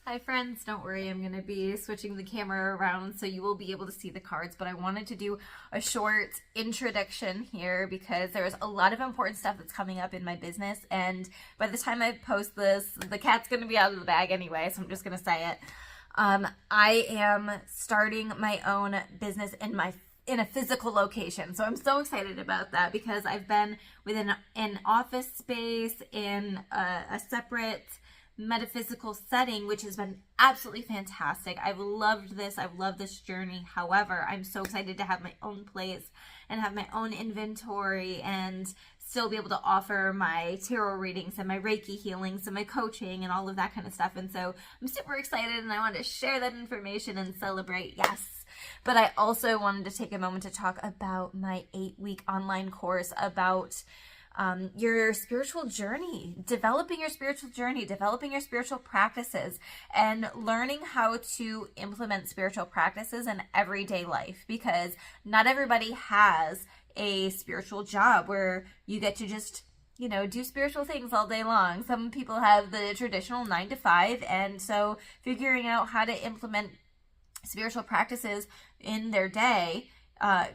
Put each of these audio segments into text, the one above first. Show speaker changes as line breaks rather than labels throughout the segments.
Hi friends, don't worry, I'm going to be switching the camera around so you will be able to see the cards, but I wanted to do a short introduction here because there's a lot of important stuff that's coming up in my business, and by the time I post this, the cat's going to be out of the bag anyway, so I'm just going to say it. I am starting my own business in a physical location. So I'm so excited about that because I've been within an office space in a separate metaphysical setting, which has been absolutely fantastic. I've loved this. I've loved this journey. However, I'm so excited to have my own place and have my own inventory and still be able to offer my tarot readings and my Reiki healings and my coaching and all of that kind of stuff. And so I'm super excited and I want to share that information and celebrate. Yes. But I also wanted to take a moment to talk about my 8-week online course about your spiritual journey, developing your spiritual journey, developing your spiritual practices, and learning how to implement spiritual practices in everyday life, because not everybody has a spiritual job where you get to just, do spiritual things all day long. Some people have the traditional 9 to 5, and so figuring out how to implement spiritual practices in their day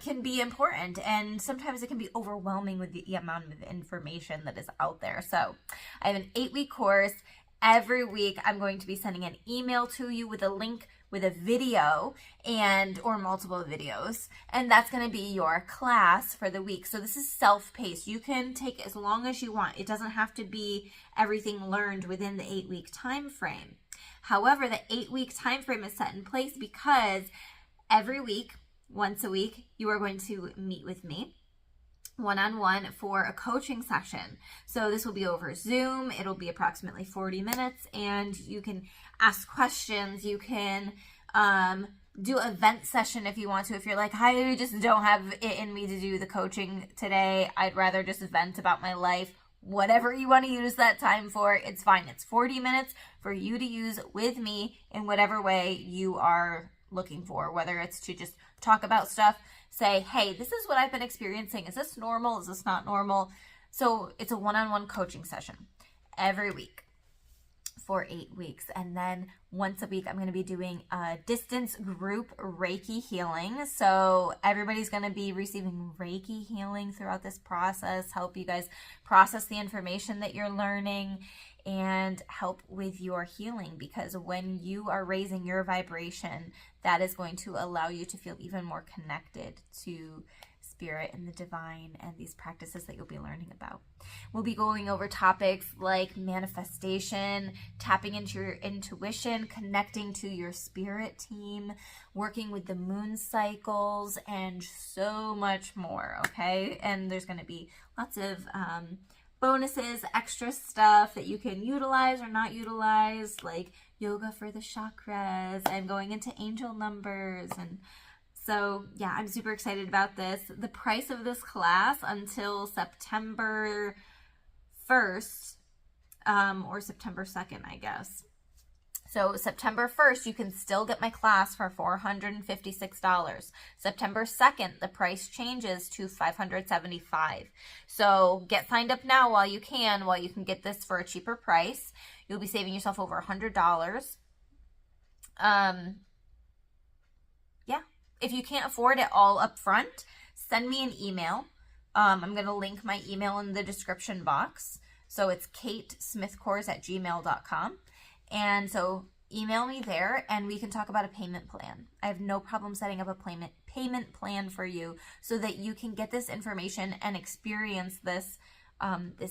can be important, and sometimes it can be overwhelming with the amount of information that is out there. So I have an 8-week course. Every week I'm going to be sending an email to you with a link with a video or multiple videos, and that's going to be your class for the week. So this is self-paced. You can take as long as you want. It doesn't have to be everything learned within the 8-week time frame. However, the 8-week time frame is set in place because every week, once a week, you are going to meet with me one-on-one for a coaching session. So this will be over Zoom. It'll be approximately 40 minutes, and you can ask questions. You can do an event session if you want to. If you're like, I just don't have it in me to do the coaching today, I'd rather just vent about my life. Whatever you want to use that time for, it's fine. It's 40 minutes for you to use with me in whatever way you are looking for, whether it's to just talk about stuff, say, hey, this is what I've been experiencing. Is this normal? Is this not normal? So it's a one-on-one coaching session every week for 8 weeks. And then once a week, I'm going to be doing a distance group Reiki healing. So everybody's going to be receiving Reiki healing throughout this process, help you guys process the information that you're learning and help with your healing, because when you are raising your vibration, that is going to allow you to feel even more connected to spirit and the divine and these practices that you'll be learning about. We'll be going over topics like manifestation, tapping into your intuition, connecting to your spirit team, working with the moon cycles, and so much more, okay? And there's going to be lots of bonuses, extra stuff that you can utilize or not utilize, like yoga for the chakras and going into angel numbers. And so, yeah, I'm super excited about this. The price of this class until September 1st, or September 2nd, I guess. So September 1st, you can still get my class for $456. September 2nd, the price changes to $575. So get signed up now while you can get this for a cheaper price. You'll be saving yourself over $100. Yeah. If you can't afford it all up front, send me an email. I'm going to link my email in the description box. So it's katesmithkors@gmail.com. And so email me there and we can talk about a payment plan. I have no problem setting up a payment plan for you so that you can get this information and experience this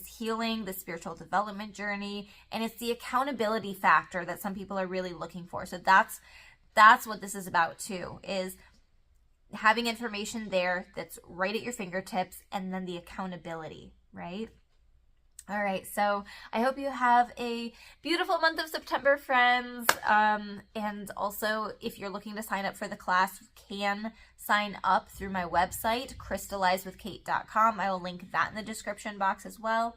healing, the spiritual development journey. And it's the accountability factor that some people are really looking for. So that's what this is about too, is having information there that's right at your fingertips, and then the accountability, right? All right, so I hope you have a beautiful month of September, friends. And also, if you're looking to sign up for the class, you can sign up through my website, crystallizewithkate.com. I will link that in the description box as well.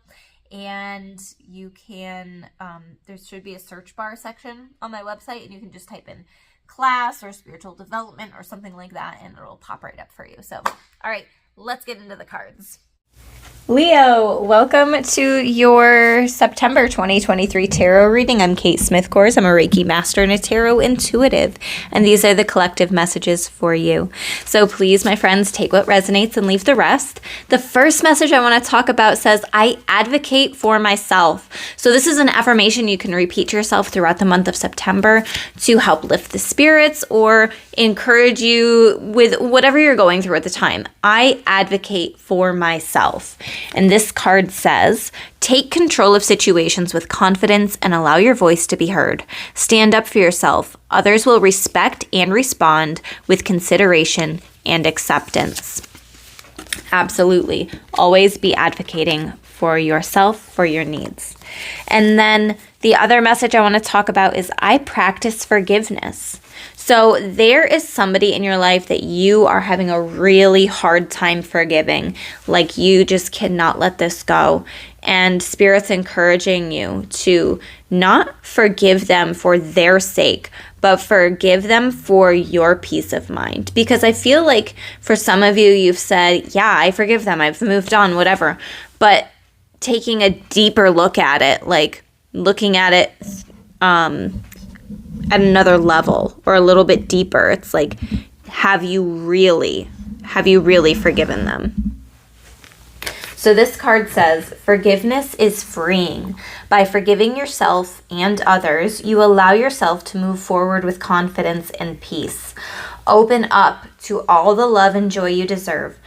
And you can, there should be a search bar section on my website, and you can just type in class or spiritual development or something like that, and it'll pop right up for you. So, all right, let's get into the cards. Leo, welcome to your September 2023 tarot reading. I'm Kate Smith-Kors. I'm a Reiki master and a tarot intuitive, and these are the collective messages for you. So please, my friends, take what resonates and leave the rest. The first message I want to talk about says, I advocate for myself. So this is an affirmation you can repeat to yourself throughout the month of September to help lift the spirits or encourage you with whatever you're going through at the time. I advocate for myself. And this card says, take control of situations with confidence and allow your voice to be heard. Stand up for yourself. Others will respect and respond with consideration and acceptance. Absolutely. Always be advocating for yourself, for your needs. And then the other message I want to talk about is I practice forgiveness. So there is somebody in your life that you are having a really hard time forgiving, like you just cannot let this go. And Spirit's encouraging you to not forgive them for their sake, but forgive them for your peace of mind. Because I feel like for some of you, you've said, yeah, I forgive them, I've moved on, whatever. But taking a deeper look at it, like looking at it at another level or a little bit deeper. It's like, have you really forgiven them? So this card says, forgiveness is freeing. By forgiving yourself and others, you allow yourself to move forward with confidence and peace. Open up to all the love and joy you deserve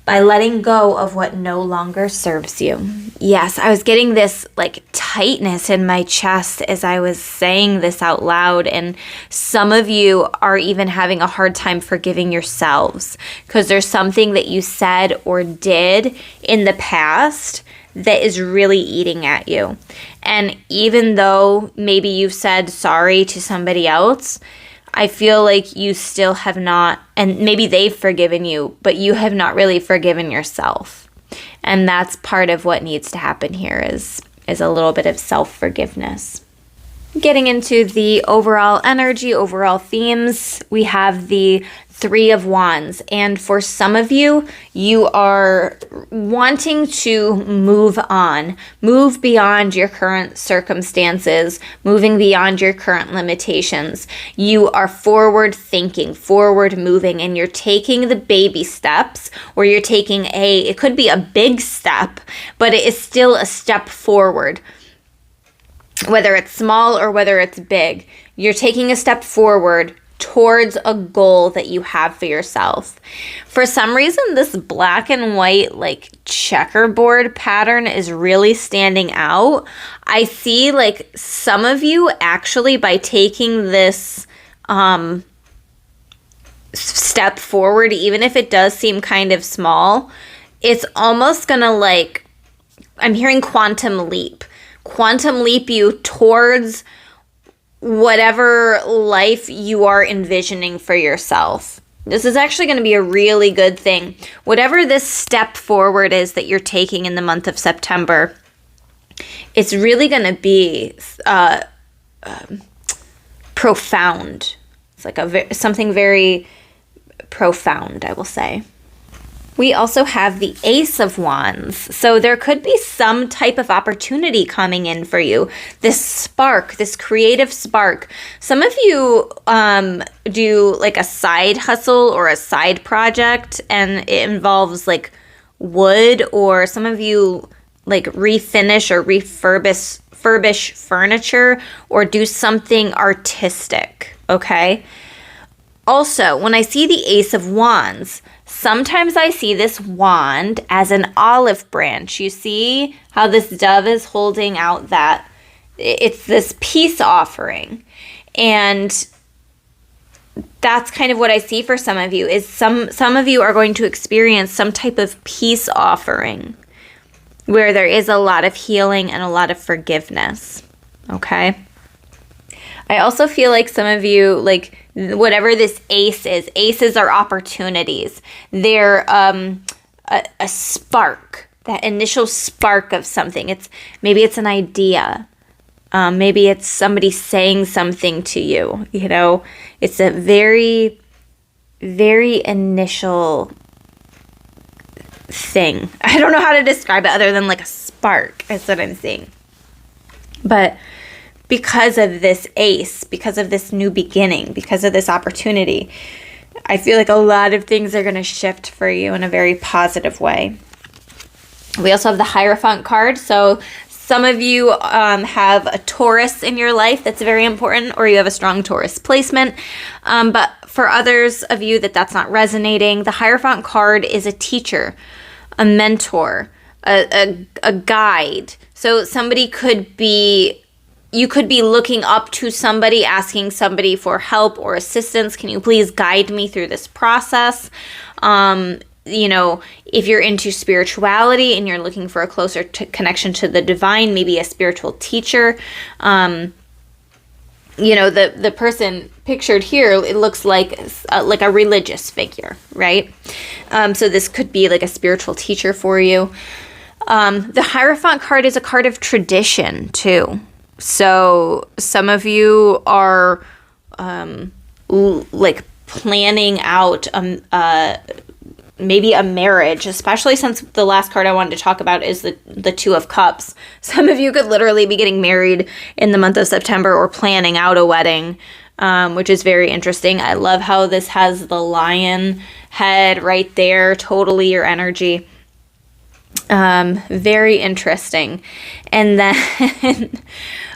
by letting go of what no longer serves you. Yes, I was getting this like tightness in my chest as I was saying this out loud. And some of you are even having a hard time forgiving yourselves because there's something that you said or did in the past that is really eating at you. And even though maybe you've said sorry to somebody else, I feel like you still have not, and maybe they've forgiven you, but you have not really forgiven yourself. And that's part of what needs to happen here is a little bit of self-forgiveness. Getting into the overall energy, overall themes, we have the Three of Wands. And for some of you, you are wanting to move on, move beyond your current circumstances, moving beyond your current limitations. You are forward thinking, forward moving, and you're taking the baby steps, or you're taking it could be a big step, but it is still a step forward. Whether it's small or whether it's big, you're taking a step forward towards a goal that you have for yourself. For some reason, this black and white like checkerboard pattern is really standing out. I see like some of you actually by taking this step forward, even if it does seem kind of small, it's almost gonna like, I'm hearing quantum leap you towards whatever life you are envisioning for yourself. This is actually going to be a really good thing. Whatever this step forward is that you're taking in the month of September, it's really going to be profound. It's like something very profound, I will say. We also have the Ace of Wands. So there could be some type of opportunity coming in for you. This spark, this creative spark. Some of you do like a side hustle or a side project, and it involves like wood, or some of you like refinish or refurbish furniture or do something artistic, okay? Also, when I see the Ace of Wands, sometimes I see this wand as an olive branch. You see how this dove is holding out that it's this peace offering. And that's kind of what I see for some of you, is some of you are going to experience some type of peace offering where there is a lot of healing and a lot of forgiveness, okay? I also feel like some of you, like whatever this ace is, aces are opportunities. They're a spark, that initial spark of something. Maybe it's an idea. Maybe it's somebody saying something to you. You know, it's a very, very initial thing. I don't know how to describe it other than like a spark is what I'm seeing. But because of this ace, because of this new beginning, because of this opportunity, I feel like a lot of things are going to shift for you in a very positive way. We also have the Hierophant card. So some of you have a Taurus in your life that's very important, or you have a strong Taurus placement. But for others of you that's not resonating, the Hierophant card is a teacher, a mentor, a guide. So somebody could be, you could be looking up to somebody, asking somebody for help or assistance. Can you please guide me through this process? You know, if you're into spirituality and you're looking for a closer connection to the divine, maybe a spiritual teacher. You know, the person pictured here, it looks like a religious figure, right? So this could be like a spiritual teacher for you. The Hierophant card is a card of tradition too. So some of you are like planning out maybe a marriage, especially since the last card I wanted to talk about is the Two of Cups. Some of you could literally be getting married in the month of September or planning out a wedding, which is very interesting. I love how this has the lion head right there, totally your energy. Very interesting. And then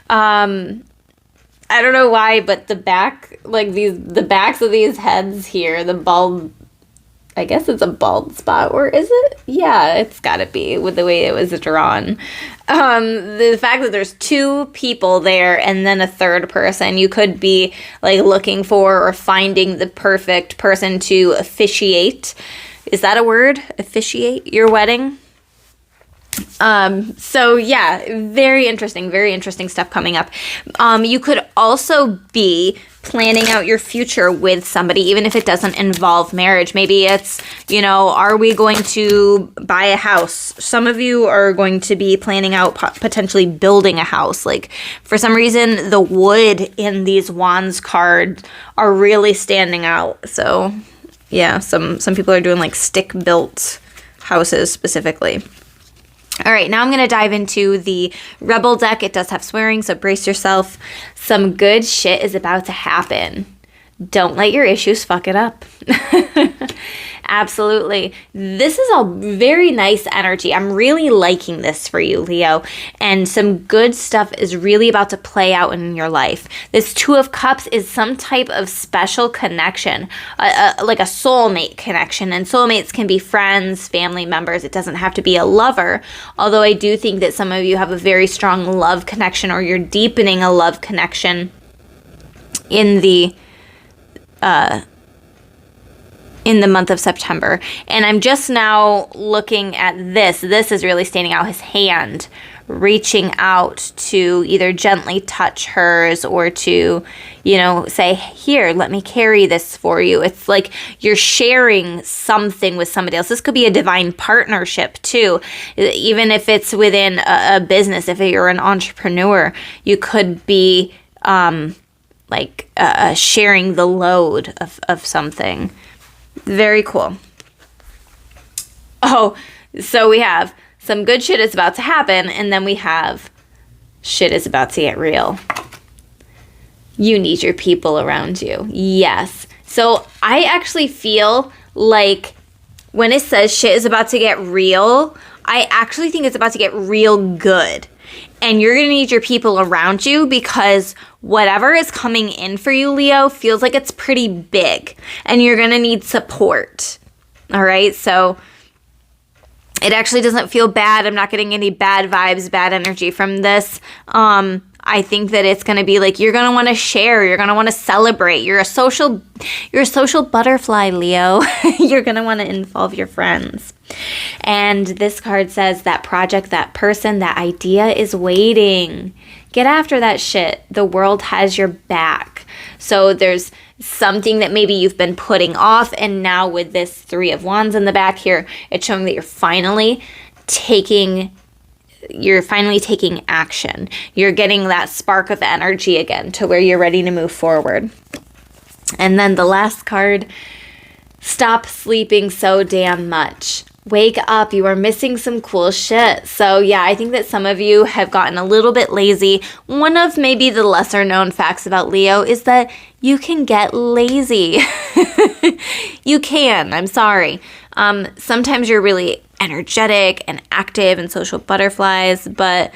I don't know why, but the back, like the backs of these heads here, the bald, I guess it's a bald spot, or is it? Yeah, it's gotta be with the way it was drawn. The fact that there's two people there and then a third person, you could be like looking for or finding the perfect person to officiate. Is that a word? Officiate your wedding? So yeah, very interesting stuff coming up. You could also be planning out your future with somebody, even if it doesn't involve marriage. Maybe it's, you know, are we going to buy a house? Some of you are going to be planning out potentially building a house. Like for some reason, the wood in these wands cards are really standing out. So yeah, some people are doing like stick built houses specifically. All right, now I'm going to dive into the Rebel deck. It does have swearing, so brace yourself. Some good shit is about to happen. Don't let your issues fuck it up. Absolutely. This is a very nice energy. I'm really liking this for you, Leo. And some good stuff is really about to play out in your life. This Two of Cups is some type of special connection, like a soulmate connection. And soulmates can be friends, family members. It doesn't have to be a lover. Although I do think that some of you have a very strong love connection, or you're deepening a love connection in the month of September. And I'm just now looking at this. This is really standing out. His hand reaching out to either gently touch hers or to, you know, say, here, let me carry this for you. It's like you're sharing something with somebody else. This could be a divine partnership too. Even if it's within a business, if you're an entrepreneur, you could be sharing the load of something. Very cool. Oh, so we have some good shit is about to happen, and then we have shit is about to get real. You need your people around you. Yes. So I actually feel like when it says shit is about to get real, I actually think it's about to get real good. And you're going to need your people around you, because whatever is coming in for you, Leo, feels like it's pretty big. And you're going to need support. All right? So it actually doesn't feel bad. I'm not getting any bad vibes, bad energy from this. I think that it's going to be like you're going to want to share. You're going to want to celebrate. You're a social butterfly, Leo. You're going to want to involve your friends. And this card says that project, that person, that idea is waiting. Get after that shit. The world has your back. So there's something that maybe you've been putting off, and now with this Three of Wands in the back here, it's showing that you're finally taking action. You're getting that spark of energy again to where you're ready to move forward. And then the last card, stop sleeping so damn much. Wake up. You are missing some cool shit. So yeah, I think that some of you have gotten a little bit lazy. One of maybe the lesser known facts about Leo is that you can get lazy. You can. I'm sorry. Sometimes you're really energetic and active and social butterflies, but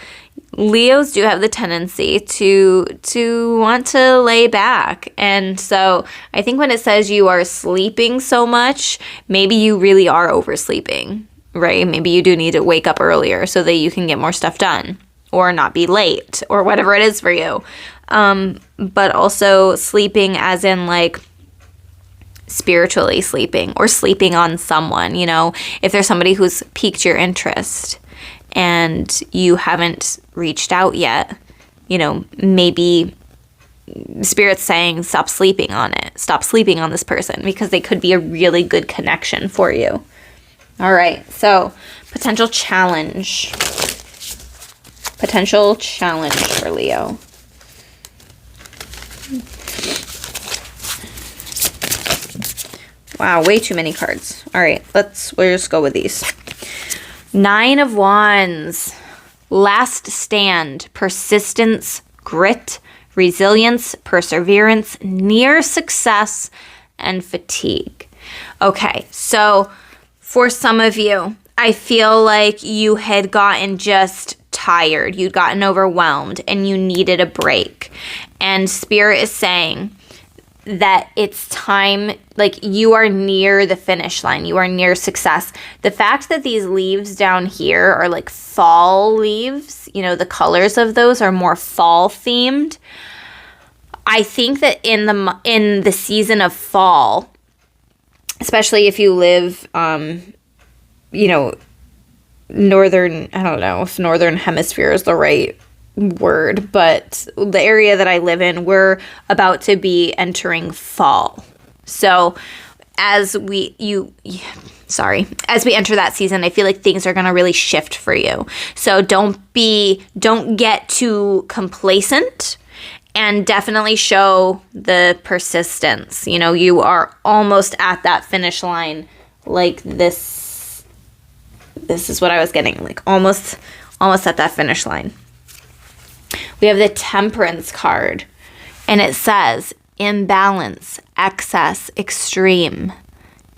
Leos do have the tendency to want to lay back. And so I think when it says you are sleeping so much, maybe you really are oversleeping, right? Maybe you do need to wake up earlier so that you can get more stuff done or not be late or whatever it is for you. But also sleeping as in like spiritually sleeping or sleeping on someone, you know, if there's somebody who's piqued your interest and you haven't reached out yet, you know, maybe Spirit's saying stop sleeping on it. Stop sleeping on this person because they could be a really good connection for you. All right, so potential challenge. Potential challenge for Leo. Wow, way too many cards. All right, we'll just go with these. 9 of Wands. Last stand, persistence, grit, resilience, perseverance, near success, and fatigue. Okay, so for some of you, I feel like you had gotten just tired. You'd gotten overwhelmed and you needed a break. And Spirit is saying that it's time, like you are near the finish line. You are near success. The fact that these leaves down here are like fall leaves, you know, the colors of those are more fall themed. I think that in the season of fall, especially if you live, you know, northern, I don't know if northern hemisphere is the right word, but the area that I live in, we're about to be entering fall. So as we enter that season, I feel like things are going to really shift for you. So don't get too complacent and definitely show the persistence. You know, you are almost at that finish line. Like this is what I was getting, like almost at that finish line. We have the Temperance card, and it says imbalance, excess, extreme,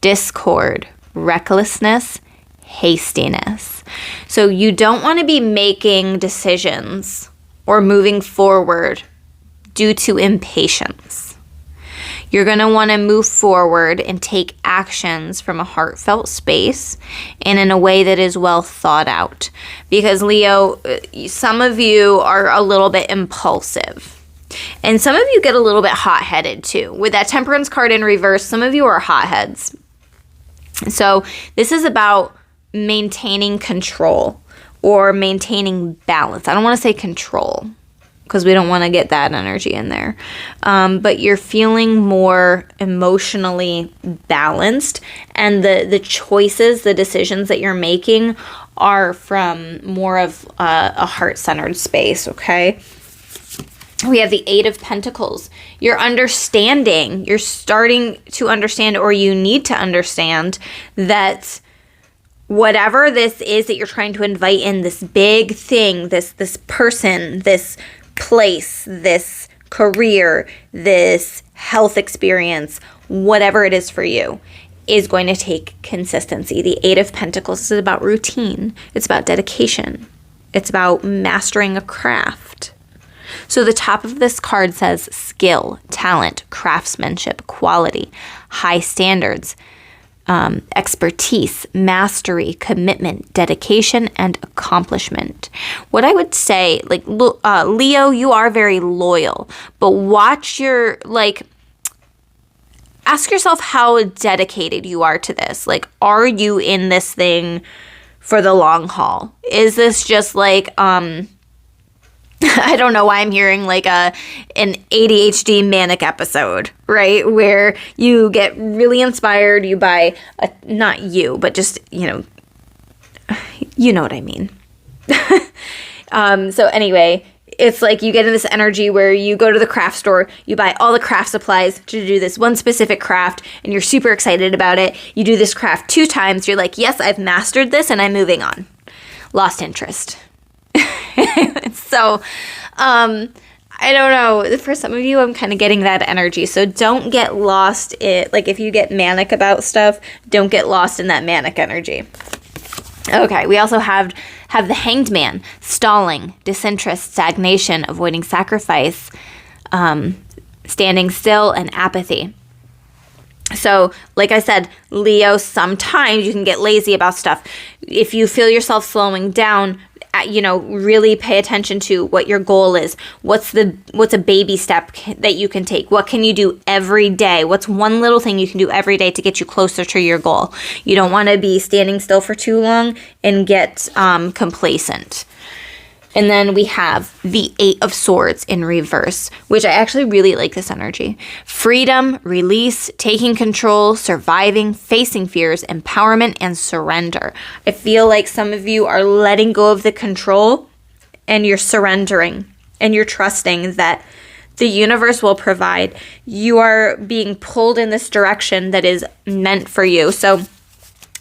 discord, recklessness, hastiness. So you don't want to be making decisions or moving forward due to impatience. You're going to want to move forward and take actions from a heartfelt space and in a way that is well thought out. Because Leo, some of you are a little bit impulsive. And some of you get a little bit hot-headed too. With that Temperance card in reverse, some of you are hotheads. So this is about maintaining control or maintaining balance. I don't want to say control, because we don't want to get that energy in there. But you're feeling more emotionally balanced, and the choices, the decisions that you're making are from more of a heart-centered space, okay? We have the 8 of Pentacles. You're starting to understand, or you need to understand, that whatever this is that you're trying to invite in, this big thing, this person, this place, this career, this health experience, whatever it is for you, is going to take consistency. The 8 of Pentacles is about routine. It's about dedication. It's about mastering a craft. So the top of this card says skill, talent, craftsmanship, quality, high standards, expertise, mastery, commitment, dedication, and accomplishment. What I would say, like, Leo, you are very loyal, but ask yourself how dedicated you are to this. Like, are you in this thing for the long haul? Is this just like, I don't know why I'm hearing like an ADHD manic episode, right? Where you get really inspired, you buy, not you, but just, you know what I mean. So anyway, it's like you get in this energy where you go to the craft store, you buy all the craft supplies to do this one specific craft, and you're super excited about it. You do this craft 2 times. You're like, yes, I've mastered this, and I'm moving on. Lost interest. So, I don't know. For some of you, I'm kind of getting that energy. So don't get lost like if you get manic about stuff, don't get lost in that manic energy. Okay, we also have the Hanged Man, stalling, disinterest, stagnation, avoiding sacrifice, standing still, and apathy. So, like I said, Leo, sometimes you can get lazy about stuff. If you feel yourself slowing down, really pay attention to what your goal is. What's a baby step that you can take? What can you do every day? What's one little thing you can do every day to get you closer to your goal? You don't want to be standing still for too long and get complacent. And then we have the 8 of Swords in reverse, which I actually really like this energy. Freedom, release, taking control, surviving, facing fears, empowerment, and surrender. I feel like some of you are letting go of the control and you're surrendering and you're trusting that the universe will provide. You are being pulled in this direction that is meant for you. So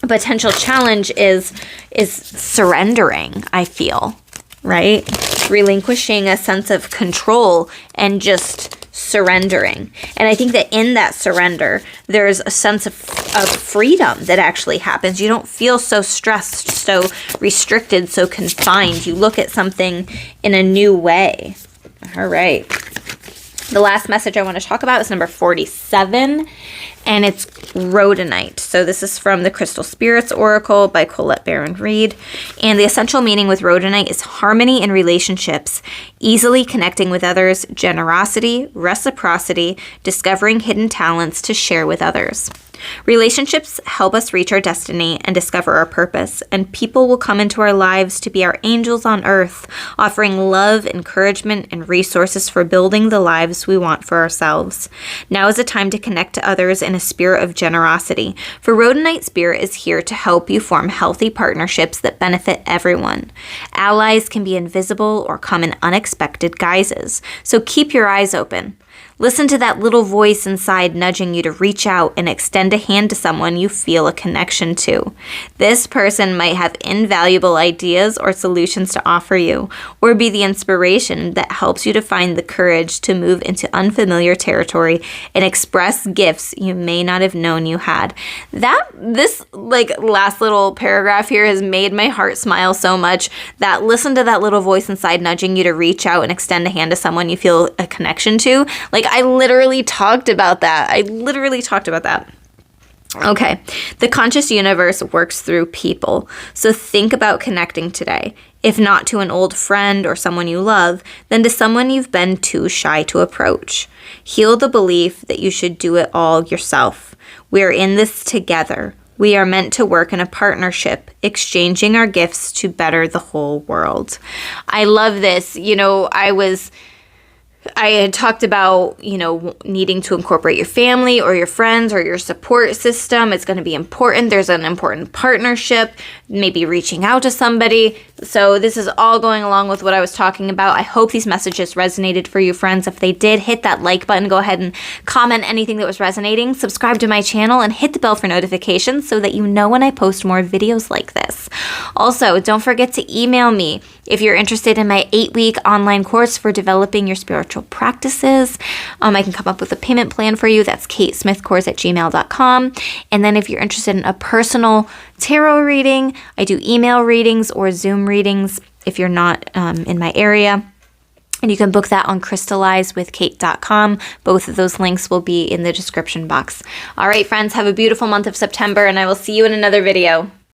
a potential challenge is surrendering, I feel. Right? Relinquishing a sense of control and just surrendering. And I think that in that surrender, there's a sense of freedom that actually happens. You don't feel so stressed, so restricted, so confined. You look at something in a new way. All right. The last message I want to talk about is number 47, and it's Rhodonite. So this is from the Crystal Spirits Oracle by Colette Baron Reed. And the essential meaning with Rhodonite is harmony in relationships, easily connecting with others, generosity, reciprocity, discovering hidden talents to share with others. Relationships help us reach our destiny and discover our purpose, and people will come into our lives to be our angels on earth, offering love, encouragement, and resources for building the lives we want for ourselves. Now is a time to connect to others in a spirit of generosity, for Rhodonite Spirit is here to help you form healthy partnerships that benefit everyone. Allies can be invisible or come in unexpected guises, so keep your eyes open. Listen to that little voice inside nudging you to reach out and extend a hand to someone you feel a connection to. This person might have invaluable ideas or solutions to offer you, or be the inspiration that helps you to find the courage to move into unfamiliar territory and express gifts you may not have known you had. This last little paragraph here has made my heart smile so much. That listen to that little voice inside nudging you to reach out and extend a hand to someone you feel a connection to. I literally talked about that. Okay, the conscious universe works through people. So think about connecting today. If not to an old friend or someone you love, then to someone you've been too shy to approach. Heal the belief that you should do it all yourself. We are in this together. We are meant to work in a partnership, exchanging our gifts to better the whole world. I love this. I had talked about, needing to incorporate your family or your friends or your support system. It's going to be important. There's an important partnership, maybe reaching out to somebody. So this is all going along with what I was talking about. I hope these messages resonated for you, friends. If they did, hit that like button. Go ahead and comment anything that was resonating. Subscribe to my channel and hit the bell for notifications so that you know when I post more videos like this. Also, don't forget to email me if you're interested in my 8-week online course for developing your spiritual practices. I can come up with a payment plan for you. That's katesmithcourse@gmail.com. And then if you're interested in a personal tarot reading, I do email readings or Zoom readings if you're not in my area. And you can book that on crystallizewithkate.com. Both of those links will be in the description box. All right, friends, have a beautiful month of September, and I will see you in another video.